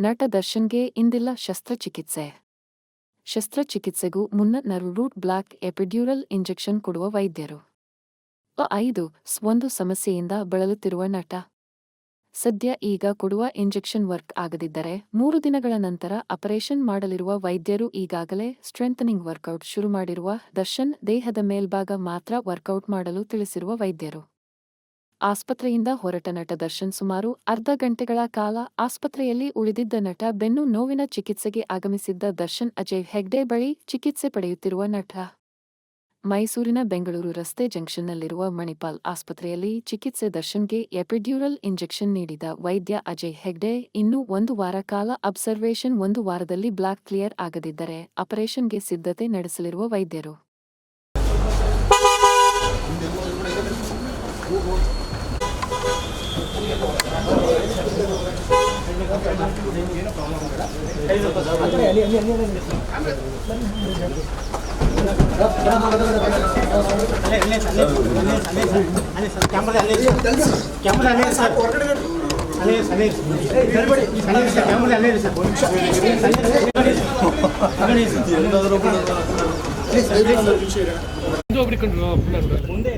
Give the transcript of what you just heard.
ನಟ ದರ್ಶನ್ಗೆ ಇಂದಿಲ್ಲ ಶಸ್ತ್ರಚಿಕಿತ್ಸೆ. ಶಸ್ತ್ರಚಿಕಿತ್ಸೆಗೂ ಮುನ್ನ nerve root block epidural injection ಕೊಡುವ ವೈದ್ಯರು. 1 ಸಮಸ್ಯೆಯಿಂದ ಬಳಲುತ್ತಿರುವ ನಟ. ಸದ್ಯ ಈಗ ಕೊಡುವ ಇಂಜೆಕ್ಷನ್ ವರ್ಕ್ ಆಗದಿದ್ದರೆ 3 ದಿನಗಳ ನಂತರ ಆಪರೇಷನ್ ಮಾಡಲಿರುವ ವೈದ್ಯರು ಈಗಾಗಲೇ ಸ್ಟ್ರೆಂಥನಿಂಗ್ ವರ್ಕೌಟ್ ಶುರು ಮಾಡಿರುವ ದರ್ಶನ್ ದೇಹದ ಮೇಲ್ಭಾಗ ಮಾತ್ರ ವರ್ಕೌಟ್ ಮಾಡಲು ತಿಳಿಸಿರುವ ವೈದ್ಯರು. ಆಸ್ಪತ್ರೆಯಿಂದ ಹೊರಟ ನಟ ದರ್ಶನ್ ಸುಮಾರು ಅರ್ಧ ಗಂಟೆಗಳ ಕಾಲ ಆಸ್ಪತ್ರೆಯಲ್ಲಿ ಉಳಿದಿದ್ದ ನಟ. ಬೆನ್ನು ನೋವಿನ ಚಿಕಿತ್ಸೆಗೆ ಆಗಮಿಸಿದ್ದ ದರ್ಶನ್ ಅಜಯ್ ಹೆಗ್ಡೆ ಬಳಿ ಚಿಕಿತ್ಸೆ ಪಡೆಯುತ್ತಿರುವ ನಟ. ಮೈಸೂರಿನ ಬೆಂಗಳೂರು ರಸ್ತೆ ಜಂಕ್ಷನ್ನಲ್ಲಿರುವ ಮಣಿಪಾಲ್ ಆಸ್ಪತ್ರೆಯಲ್ಲಿ ಚಿಕಿತ್ಸೆ. ದರ್ಶನ್ಗೆ ಎಪಿಡ್ಯೂರಲ್ ಇಂಜೆಕ್ಷನ್ ನೀಡಿದ ವೈದ್ಯ ಅಜಯ್ ಹೆಗ್ಡೆ ಇನ್ನೂ 1 ವಾರ ಕಾಲ ಅಬ್ಸರ್ವೇಷನ್. 1 ವಾರದಲ್ಲಿ ಬ್ಲಾಕ್ ಕ್ಲಿಯರ್ ಆಗದಿದ್ದರೆ ಆಪರೇಷನ್ಗೆ ಸಿದ್ಧತೆ ನಡೆಸಲಿರುವ ವೈದ್ಯರು. ಮುಂದೆ